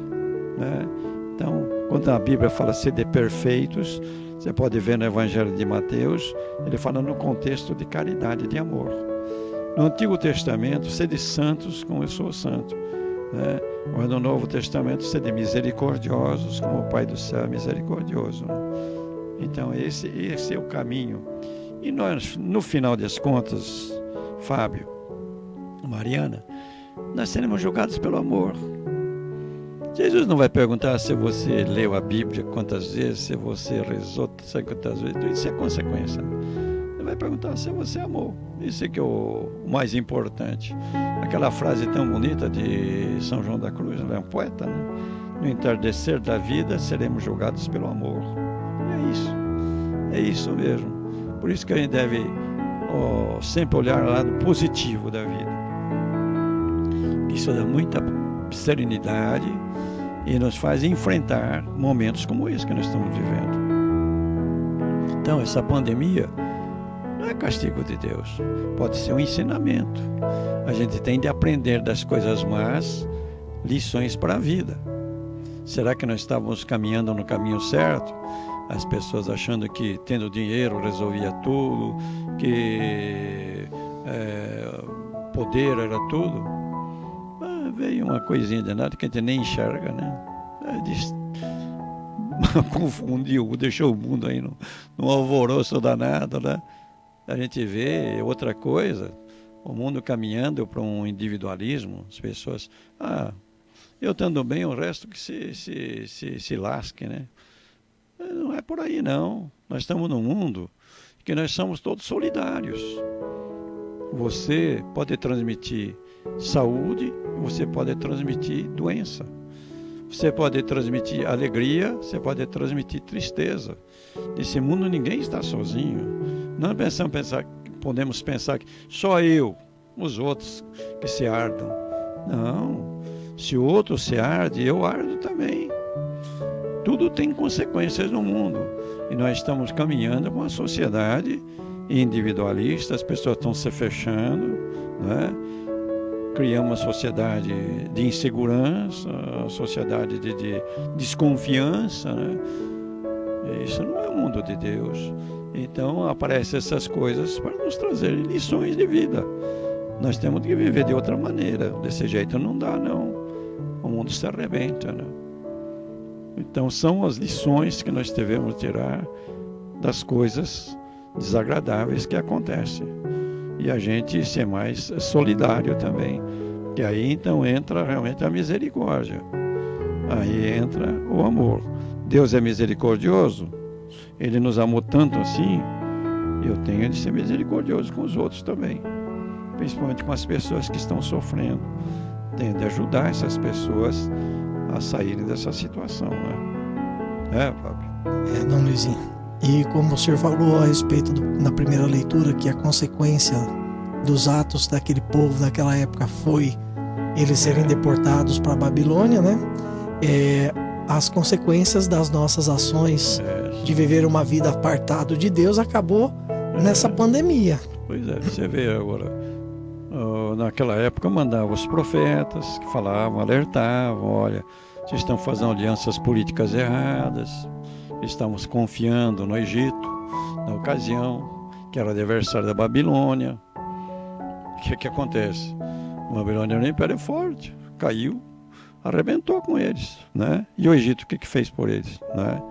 [SPEAKER 1] né? Então, quando a Bíblia fala ser de perfeitos, você pode ver no Evangelho de Mateus, ele fala no contexto de caridade, de amor. No Antigo Testamento, ser de santos como eu sou santo, né? Mas no Novo Testamento, ser de misericordiosos como o Pai do céu é misericordioso, né? Então, esse é o caminho. E nós, no final das contas, Fábio, Mariana, nós seremos julgados pelo amor. Jesus não vai perguntar se você leu a Bíblia quantas vezes, se você rezou sabe quantas vezes, isso é consequência. Ele vai perguntar se você amou. Isso é que é o mais importante. Aquela frase tão bonita de São João da Cruz, ele é um poeta, né? No entardecer da vida seremos julgados pelo amor. E é isso mesmo. Por isso que a gente deve sempre olhar o lado positivo da vida. Isso dá muita serenidade e nos faz enfrentar momentos como esse que nós estamos vivendo. Então, essa pandemia não é castigo de Deus, pode ser um ensinamento. A gente tem de aprender das coisas más, lições para a vida. Será que nós estávamos caminhando no caminho certo? As pessoas achando que tendo dinheiro resolvia tudo, que poder era tudo. Veio uma coisinha de nada que a gente nem enxerga, né? Confundiu, deixou o mundo aí num alvoroço danado, né? A gente vê outra coisa, o mundo caminhando para um individualismo, as pessoas, Eu estando bem, o resto que se lasque, né? Não é por aí, não. Nós estamos num mundo que nós somos todos solidários. Você pode transmitir saúde, você pode transmitir doença. Você pode transmitir alegria, você pode transmitir tristeza. Nesse mundo ninguém está sozinho. Não podemos pensar que só eu, os outros que se ardam. Não. Se o outro se arde, eu ardo também. Tudo tem consequências no mundo. E nós estamos caminhando com uma sociedade individualista, as pessoas estão se fechando, né? Criamos uma sociedade de insegurança, uma sociedade de desconfiança, né? Isso não é o mundo de Deus. Então aparecem essas coisas para nos trazer lições de vida. Nós temos que viver de outra maneira. Desse jeito não dá, não. O mundo se arrebenta, né? Então são as lições que nós devemos tirar das coisas desagradáveis que acontecem. E a gente ser mais solidário também. Que aí então entra realmente a misericórdia. Aí entra o amor. Deus é misericordioso. Ele nos amou tanto assim. Eu tenho de ser misericordioso com os outros também. Principalmente com as pessoas que estão sofrendo. Tenho de ajudar essas pessoas a saírem dessa situação, né? Fábio?
[SPEAKER 2] Dom Luizinho. E como o senhor falou a respeito na primeira leitura, que a consequência dos atos daquele povo naquela época foi eles serem deportados para a Babilônia, né? As consequências das nossas ações de viver uma vida apartado de Deus acabou nessa pandemia.
[SPEAKER 1] Pois é, você vê agora, naquela época mandava os profetas que falavam, alertavam, olha, vocês estão fazendo alianças políticas erradas, estamos confiando no Egito, na ocasião, que era adversário da Babilônia. O que acontece? A Babilônia era um império forte, caiu, arrebentou com eles, né? E o Egito, o que fez por eles, né?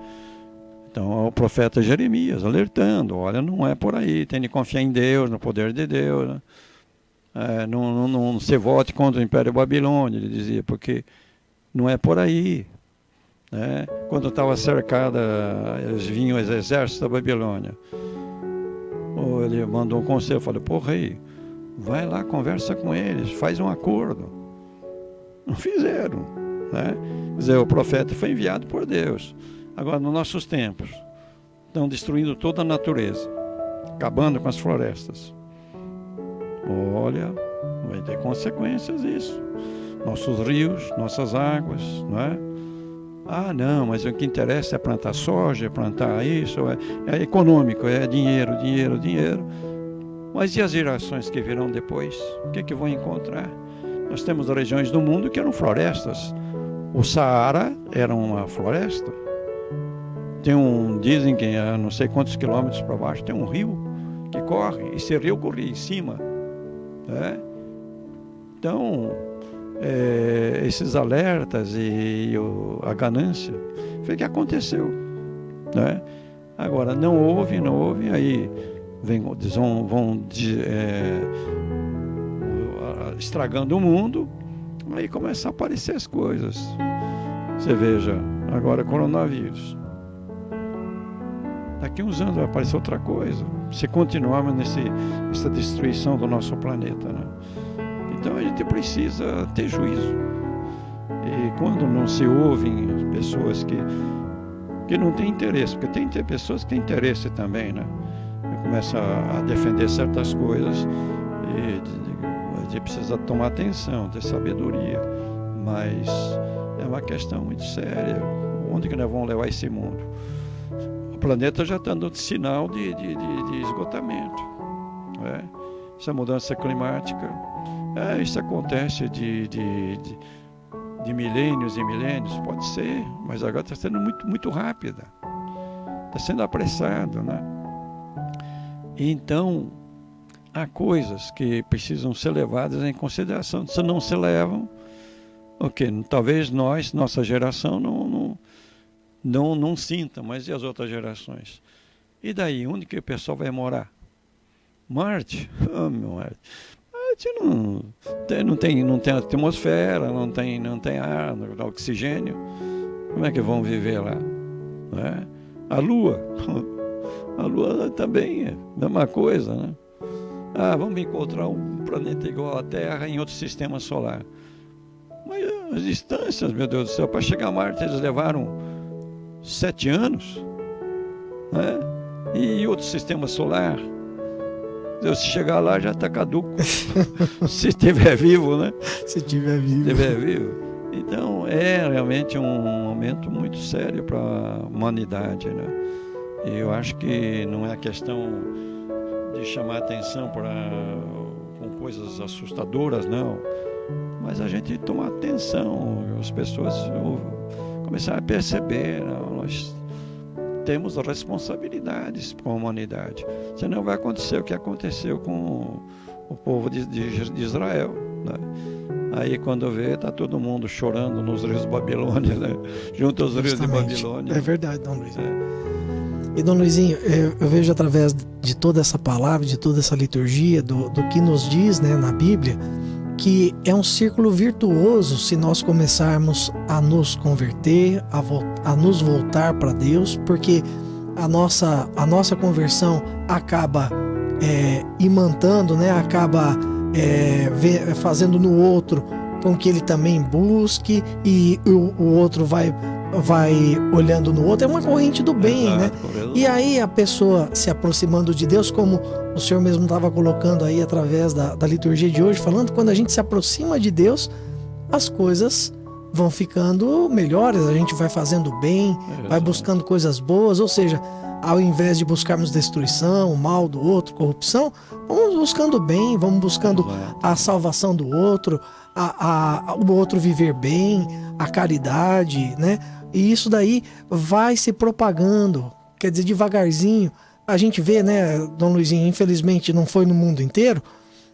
[SPEAKER 1] Então, o profeta Jeremias alertando, olha, não é por aí, tem de confiar em Deus, no poder de Deus, né? Não se vote contra o Império Babilônia, ele dizia, porque não é por aí, né? Quando estava cercada, eles vinham os exércitos da Babilônia. Ele mandou um conselho, falou, pô, rei, vai lá, conversa com eles, faz um acordo. Não fizeram, né? Quer dizer, o profeta foi enviado por Deus. Agora, nos nossos tempos, estão destruindo toda a natureza, acabando com as florestas. Olha, vai ter consequências isso. Nossos rios, nossas águas, não é? Ah, não, mas o que interessa é plantar soja, é plantar isso, é econômico, é dinheiro, dinheiro, dinheiro. Mas e as gerações que virão depois? O que vão encontrar? Nós temos regiões do mundo que eram florestas. O Saara era uma floresta. Dizem que a não sei quantos quilômetros para baixo tem um rio que corre, e esse rio corria em cima, né? Então, esses alertas e a ganância foi o que aconteceu, né? Agora, não houve, aí vão estragando o mundo, aí começam a aparecer as coisas. Você veja, agora coronavírus. Daqui uns anos vai aparecer outra coisa, se continuarmos nessa destruição do nosso planeta, né? Então a gente precisa ter juízo. E quando não se ouvem pessoas que não têm interesse, porque tem pessoas que têm interesse também, né? Começa a defender certas coisas e a gente precisa tomar atenção, ter sabedoria. Mas é uma questão muito séria. Onde que nós vamos levar esse mundo? O planeta já está dando sinal de esgotamento, né? Essa mudança climática, isso acontece de milênios e milênios, pode ser, mas agora está sendo muito, muito rápida, está sendo apressado, né? Então, há coisas que precisam ser levadas em consideração. Se não se levam, talvez nossa geração não sinta, mas e as outras gerações? E daí, onde que o pessoal vai morar? Marte? Oh, meu Marte. não tem atmosfera, não tem ar, oxigênio. Como é que vão viver lá? Não é? A Lua também é a mesma coisa, né? Vamos encontrar um planeta igual à Terra em outro sistema solar. Mas as distâncias, meu Deus do céu, para chegar a Marte eles levaram 7 anos, né? E outro sistema solar, se chegar lá já está caduco. Se estiver vivo, né?
[SPEAKER 2] Se estiver vivo.
[SPEAKER 1] Então é realmente um momento muito sério para a humanidade, né? E eu acho que não é questão de chamar atenção com coisas assustadoras, não. Mas a gente tomar atenção, as pessoas começarem a perceber, não, nós temos responsabilidades com a humanidade. Senão vai acontecer o que aconteceu com o povo de Israel, né? Aí quando vê, está todo mundo chorando nos rios de Babilônia, né? Junto aos rios de Babilônia.
[SPEAKER 2] É verdade, Dom Luiz. E, Dom Luizinho, eu vejo através de toda essa palavra, de toda essa liturgia, do que nos diz, né, na Bíblia, que é um círculo virtuoso se nós começarmos a nos converter, a nos voltar para Deus, porque a nossa conversão acaba imantando, né, acaba fazendo no outro com que ele também busque, e o outro vai olhando no outro. É uma corrente do bem, né? E aí a pessoa se aproximando de Deus, como o senhor mesmo estava colocando aí através da liturgia de hoje, falando, quando a gente se aproxima de Deus, as coisas vão ficando melhores, a gente vai fazendo bem, vai buscando coisas boas, ou seja, ao invés de buscarmos destruição, o mal do outro, corrupção, vamos buscando bem, vamos buscando a salvação do outro, o outro viver bem, a caridade, né? E isso daí vai se propagando, quer dizer, devagarzinho. A gente vê, né, Dom Luizinho, infelizmente não foi no mundo inteiro,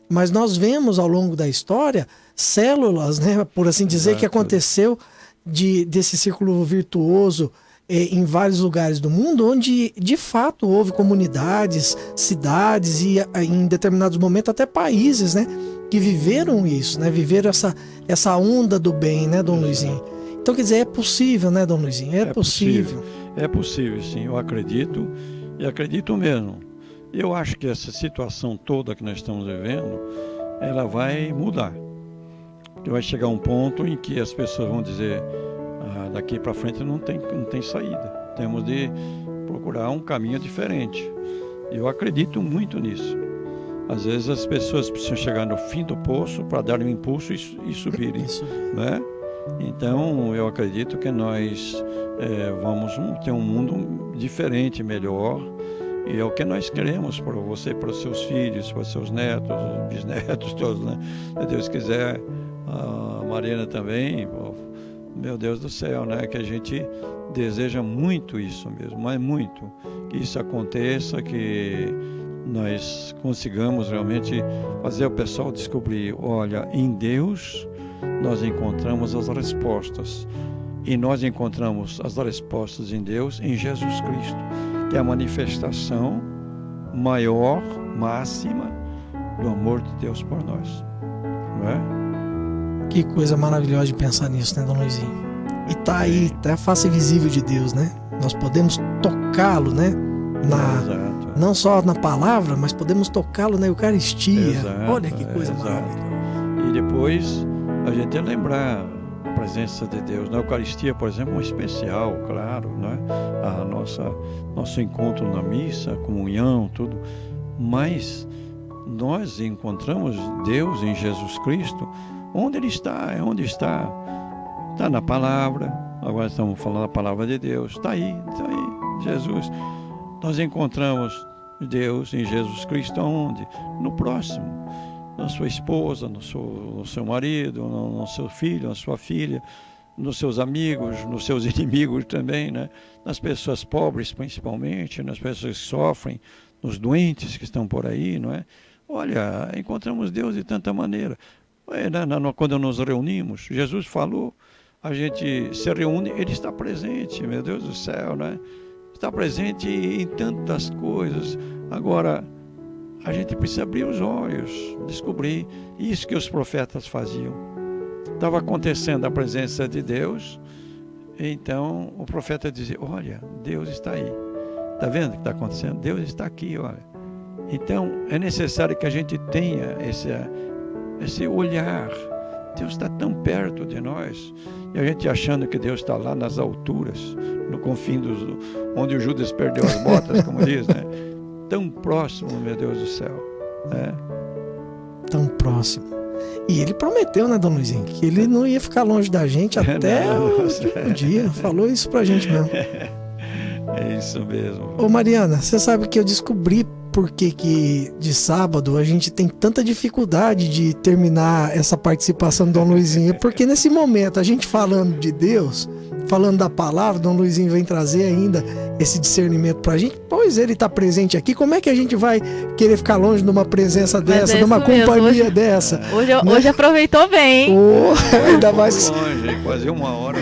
[SPEAKER 2] mas nós vemos ao longo da história células, né, por assim dizer, que aconteceu desse círculo virtuoso em vários lugares do mundo, onde de fato houve comunidades, cidades e em determinados momentos até países, né, que viveram isso, né, viveram essa onda do bem, né, Dom Luizinho. Então, quer dizer, é possível, né, Dom Luizinho? É possível.
[SPEAKER 1] É possível, sim, eu acredito, e acredito mesmo. Eu acho que essa situação toda que nós estamos vivendo, ela vai mudar. Porque vai chegar um ponto em que as pessoas vão dizer, daqui para frente não tem saída. Temos de procurar um caminho diferente. Eu acredito muito nisso. Às vezes as pessoas precisam chegar no fim do poço para dar um impulso e subirem, né? Então eu acredito que nós vamos ter um mundo diferente, melhor. E é o que nós queremos para você, para os seus filhos, para os seus netos, bisnetos, todos, né? Se Deus quiser, a Mariana também, meu Deus do céu, né? Que a gente deseja muito isso mesmo, mas muito. Que isso aconteça, que nós consigamos realmente fazer o pessoal descobrir, olha, em Deus nós encontramos as respostas. E nós encontramos as respostas em Deus, em Jesus Cristo, que é a manifestação maior, máxima do amor de Deus por nós. Não é?
[SPEAKER 2] Que coisa maravilhosa de pensar nisso, né, Dom Luizinho? E tá aí, tá a face visível de Deus, né? Nós podemos tocá-lo, né? Não só na palavra, mas podemos tocá-lo na Eucaristia. Olha que coisa maravilhosa.
[SPEAKER 1] E depois a gente lembrar a presença de Deus. Na Eucaristia, por exemplo, um especial, claro, né? Nosso encontro na missa, comunhão, tudo. Mas nós encontramos Deus em Jesus Cristo. Onde Ele está? Onde está? Está na palavra. Agora estamos falando da palavra de Deus. Está aí, Jesus. Nós encontramos Deus em Jesus Cristo onde? No próximo. Na sua esposa, no seu marido, no seu filho, na sua filha, nos seus amigos, nos seus inimigos também, né? Nas pessoas pobres principalmente, nas pessoas que sofrem, nos doentes que estão por aí, não é? Olha, encontramos Deus de tanta maneira. Quando nos reunimos, Jesus falou, a gente se reúne, Ele está presente, meu Deus do céu, né? Está presente em tantas coisas. Agora, a gente precisa abrir os olhos, descobrir isso que os profetas faziam. Estava acontecendo a presença de Deus, então o profeta dizia: olha, Deus está aí. Está vendo o que está acontecendo? Deus está aqui, olha. Então é necessário que a gente tenha esse olhar. Deus está tão perto de nós, e a gente achando que Deus está lá nas alturas, no confim onde o Judas perdeu as botas, como diz, né? Tão próximo, meu Deus do céu, né?
[SPEAKER 2] Tão próximo. E ele prometeu, né, Dom Luizinho, que ele não ia ficar longe da gente até o último dia. Falou isso pra gente mesmo.
[SPEAKER 1] É isso mesmo.
[SPEAKER 2] Ô Mariana, você sabe que eu descobri por que de sábado a gente tem tanta dificuldade de terminar essa participação do Dom Luizinho? Porque nesse momento, a gente falando de Deus, falando da palavra, Dom Luizinho vem trazer ainda esse discernimento pra gente, pois ele tá presente aqui, como é que a gente vai querer ficar longe de uma presença dessa, de uma companhia
[SPEAKER 3] hoje,
[SPEAKER 2] dessa?
[SPEAKER 3] Hoje aproveitou bem, hein?
[SPEAKER 2] Ainda mais...
[SPEAKER 1] longe, quase uma hora.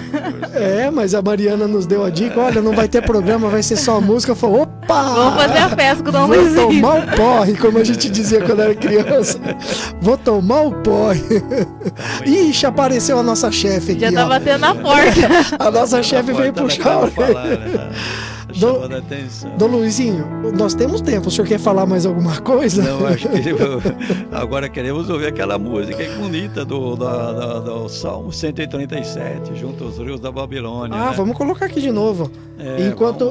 [SPEAKER 2] Mas a Mariana nos deu a dica, olha, não vai ter programa, vai ser só música. Falou, opa!
[SPEAKER 3] Vamos fazer a festa com o Dom
[SPEAKER 2] Vou
[SPEAKER 3] Luizinho.
[SPEAKER 2] tomar o porre, como a gente dizia quando era criança. Vou tomar o porre. Ixi, apareceu a nossa chefe aqui.
[SPEAKER 3] Já tá batendo na porta.
[SPEAKER 2] A nossa chefe veio puxar a orelha.
[SPEAKER 1] Chamando a atenção.
[SPEAKER 2] Dom Luizinho, nós temos tempo. O senhor quer falar mais alguma coisa?
[SPEAKER 1] Não, acho que agora queremos ouvir aquela música bonita do Salmo 137, junto aos rios da Babilônia.
[SPEAKER 2] Né? Vamos colocar aqui de novo.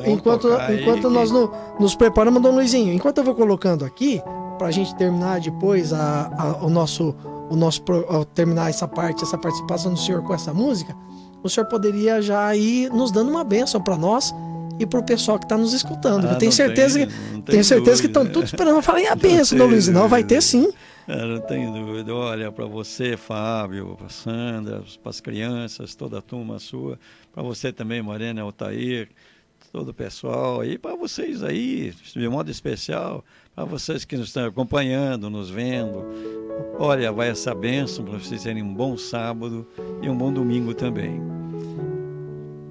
[SPEAKER 2] Enquanto nós nos preparamos, Dom Luizinho, enquanto eu vou colocando aqui, pra gente terminar depois terminar essa participação do senhor com essa música, o senhor poderia já ir nos dando uma bênção para nós e pro pessoal que está nos escutando. Eu tenho certeza que estão todos esperando. Eu falei, a bênção, Dom Luizinho. Não, vai ter sim.
[SPEAKER 1] Não tenho dúvida. Olha, para você, Fábio, para Sandra, para as crianças, toda a turma sua, para você também, Morena, Altair, todo o pessoal, e para vocês aí, de modo especial, para vocês que nos estão acompanhando, nos vendo. Olha, vai essa bênção para vocês terem um bom sábado e um bom domingo também.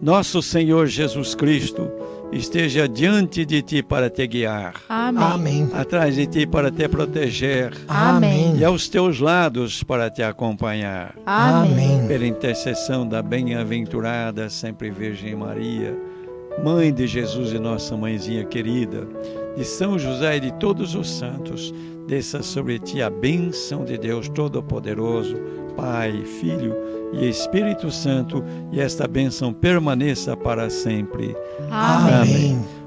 [SPEAKER 1] Nosso Senhor Jesus Cristo esteja diante de ti para te guiar.
[SPEAKER 2] Amém.
[SPEAKER 1] Atrás de ti para te proteger.
[SPEAKER 2] Amém.
[SPEAKER 1] E aos teus lados para te acompanhar.
[SPEAKER 2] Amém.
[SPEAKER 1] Pela intercessão da bem-aventurada sempre Virgem Maria, Mãe de Jesus e nossa mãezinha querida, de São José e de todos os santos, desça sobre ti a bênção de Deus Todo-Poderoso, Pai, Filho e Espírito Santo, e esta bênção permaneça para sempre.
[SPEAKER 2] Amém.